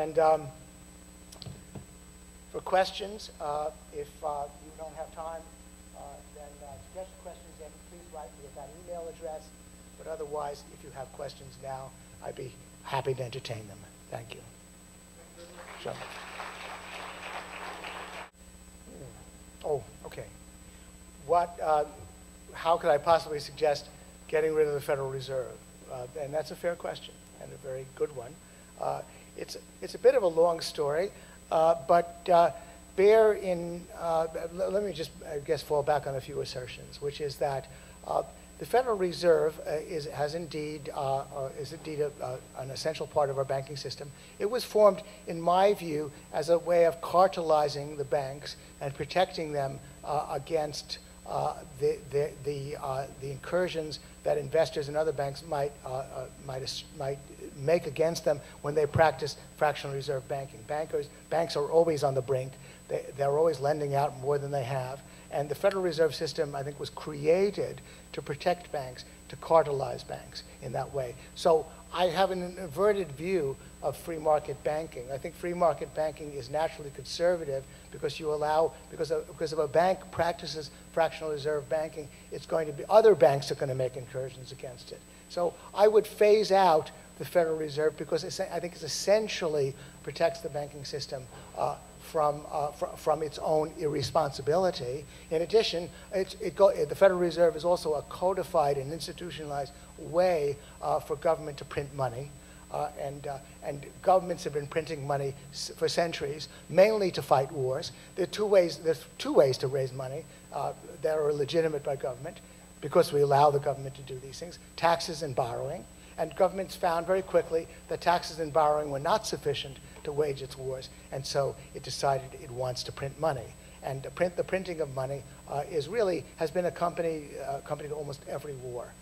And for questions, if you don't have time, then to get your questions in, please write me at that email address. But otherwise, if you have questions now, I'd be happy to entertain them. Thank you. Sure. Oh, okay. How could I possibly suggest getting rid of the Federal Reserve? And that's a fair question and a very good one. It's a bit of a long story, but bear in, let me just, I guess, fall back on a few assertions, which is that the Federal Reserve is indeed an essential part of our banking system. It was formed, in my view, as a way of cartelizing the banks and protecting them against the incursions that investors and other banks might make against them when they practice fractional reserve banking. Banks are always on the brink. They're always lending out more than they have. And the Federal Reserve System, I think, was created to protect banks, to cartelize banks in that way. So I have an inverted view of free market banking. I think free market banking is naturally conservative because because if a bank practices fractional reserve banking, it's going to be, other banks are going to make incursions against it. So I would phase out the Federal Reserve because I think it essentially protects the banking system from its own irresponsibility. In addition, the Federal Reserve is also a codified and institutionalized way for government to print money. And governments have been printing money for centuries, mainly to fight wars. There's two ways to raise money that are legitimate by government, because we allow the government to do these things: taxes and borrowing. And governments found very quickly that taxes and borrowing were not sufficient to wage its wars, and so it decided it wants to print money. And the printing of money has been accompanied to almost every war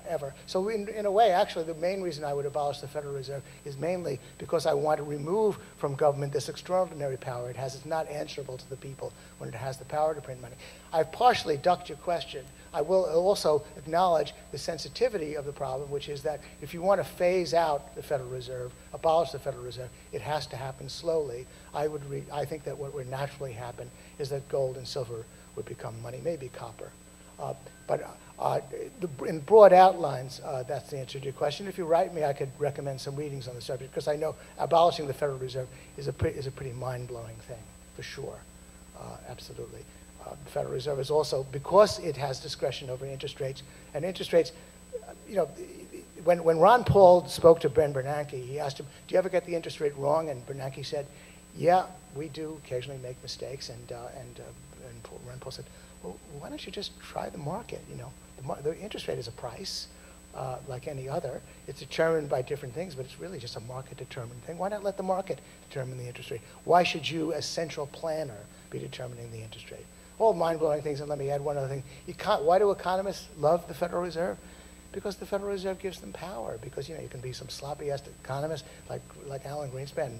ever. So in a way, actually, the main reason I would abolish the Federal Reserve is mainly because I want to remove from government this extraordinary power it has. It's not answerable to the people when it has the power to print money. I've partially ducked your question. I will also acknowledge the sensitivity of the problem, which is that if you want to phase out the Federal Reserve, abolish the Federal Reserve, it has to happen slowly. I think that what would naturally happen is that gold and silver would become money, maybe copper. In broad outlines, that's the answer to your question. If you write me, I could recommend some readings on the subject, because I know abolishing the Federal Reserve is a pretty mind-blowing thing, for sure, absolutely. The Federal Reserve is also, because it has discretion over interest rates, and interest rates, when Ron Paul spoke to Ben Bernanke, he asked him, do you ever get the interest rate wrong? And Bernanke said, yeah, we do occasionally make mistakes. And Ron Paul said, well, why don't you just try the market? The interest rate is a price, like any other. It's determined by different things, but it's really just a market-determined thing. Why not let the market determine the interest rate? Why should you, as central planner, be determining the interest rate? All mind-blowing things, and let me add one other thing. Why do economists love the Federal Reserve? Because the Federal Reserve gives them power. Because you can be some sloppy-ass economist like Alan Greenspan,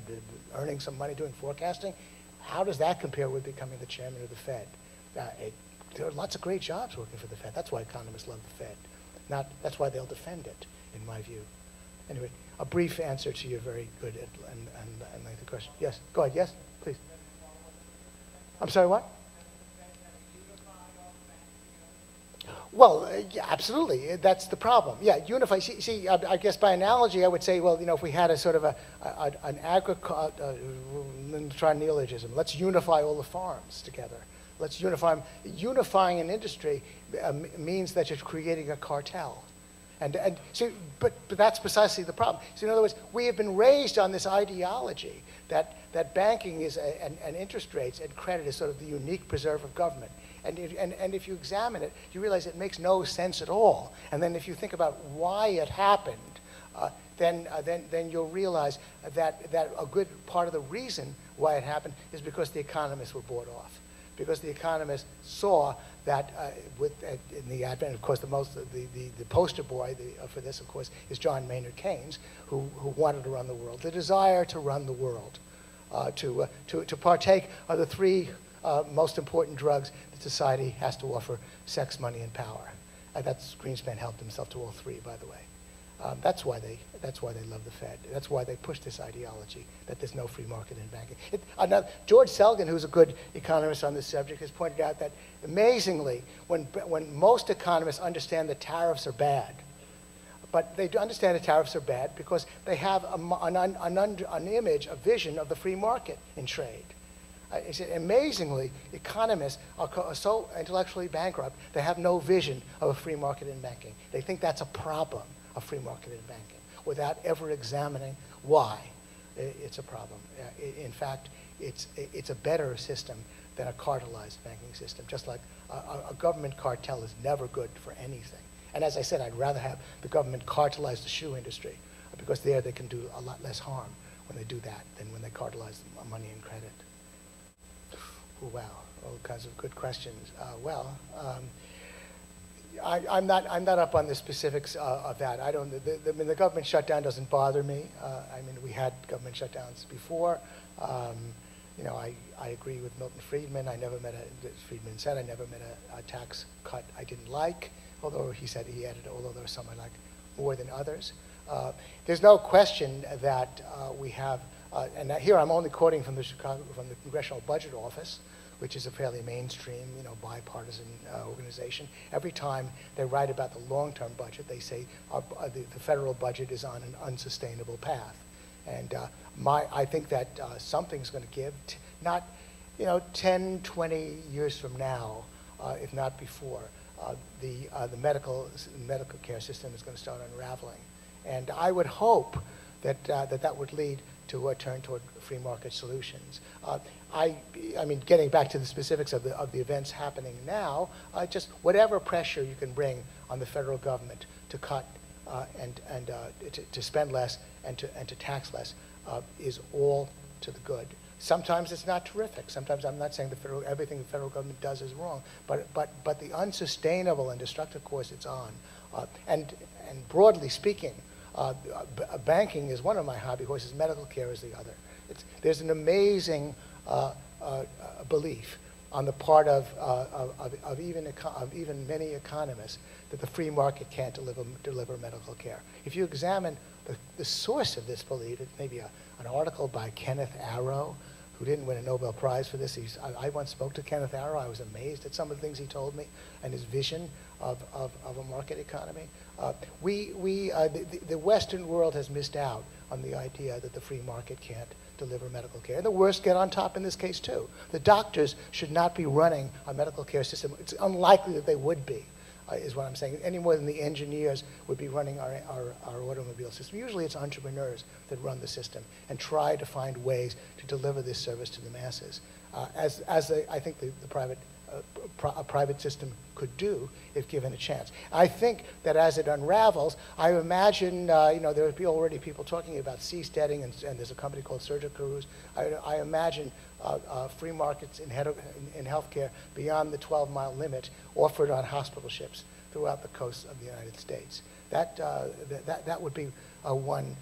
earning some money doing forecasting. How does that compare with becoming the chairman of the Fed? There are lots of great jobs working for the Fed. That's why economists love the Fed. That's why they'll defend it, in my view. Anyway, a brief answer to your very good and lengthy question. Yes, go ahead. Yes, please. I'm sorry, what? Well, yeah, absolutely. That's the problem. Yeah, unify. See, I guess by analogy, I would say, well, if we had a sort of an try neologism, let's unify all the farms together. Let's unify them. Unifying an industry means that you're creating a cartel. And so, but that's precisely the problem. So in other words, we have been raised on this ideology that banking is and interest rates and credit is sort of the unique preserve of government. And if you examine it, you realize it makes no sense at all. And then if you think about why it happened, then you'll realize that a good part of the reason why it happened is because the economists were bought off. Because the economists saw that in the advent, of course, the poster boy for this, of course, is John Maynard Keynes, who wanted to run the world. The desire to run the world, to partake of the three most important drugs that society has to offer: sex, money, and power. That's Greenspan helped himself to all three, by the way. That's why they love the Fed. That's why they push this ideology that there's no free market in banking. George Selgin, who's a good economist on this subject, has pointed out that amazingly, when most economists understand that tariffs are bad, but they do understand that tariffs are bad because they have an image, a vision of the free market in trade. He said, amazingly, economists are so intellectually bankrupt, they have no vision of a free market in banking. They think that's a problem, a free market in banking, without ever examining why it's a problem. In fact, it's a better system than a cartelized banking system, just like a government cartel is never good for anything. And as I said, I'd rather have the government cartelize the shoe industry, because there they can do a lot less harm when they do that than when they cartelize money and credit. Oh, wow, all kinds of good questions. I'm not up on the specifics of that. I don't. The government shutdown doesn't bother me. I mean, we had government shutdowns before. You know, I agree with Milton Friedman. Friedman said I never met a tax cut I didn't like. Although he said he added, although there were some I like more than others. There's no question that we have, and here I'm only quoting from the Congressional Budget Office, which is a fairly mainstream, you know, bipartisan organization. Every time they write about the long-term budget, they say the federal budget is on an unsustainable path. And I think that something's going to give, not, you know, 10, 20 years from now, if not before. The medical care system is going to start unraveling, and I would hope that that would lead to a turn toward free market solutions. I mean, getting back to the specifics of the events happening now, just whatever pressure you can bring on the federal government to cut and to spend less and to tax less is all to the good. Sometimes it's not terrific. Sometimes I'm not saying everything the federal government does is wrong, but the unsustainable and destructive course it's on, and broadly speaking, banking is one of my hobby horses. Medical care is the other. There's an amazing belief on the part of even many economists that the free market can't deliver medical care. If you examine the source of this belief, it may be an article by Kenneth Arrow, who didn't win a Nobel Prize for this. I once spoke to Kenneth Arrow. I was amazed at some of the things he told me and his vision of a market economy. The Western world has missed out on the idea that the free market can't deliver medical care. And the worst get on top in this case too. The doctors should not be running a medical care system. It's unlikely that they would be, is what I'm saying, any more than the engineers would be running our automobile system. Usually it's entrepreneurs that run the system and try to find ways to deliver this service to the masses, as I think a private system could do if given a chance. I think that as it unravels, I imagine, you know, there are already people talking about seasteading, and there's a company called Surgicaroos. I imagine free markets in healthcare beyond the 12-mile limit offered on hospital ships throughout the coast of the United States. That would be one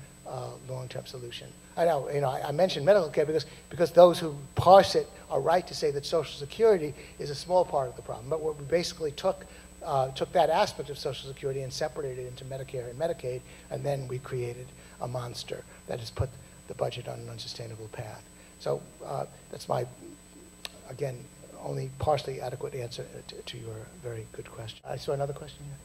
long-term solution. I know, you know, I mentioned medical care because those who parse it are right to say that Social Security is a small part of the problem. But what we basically took that aspect of Social Security and separated it into Medicare and Medicaid, and then we created a monster that has put the budget on an unsustainable path. So that's my, again, only partially adequate answer to your very good question. I saw another question here.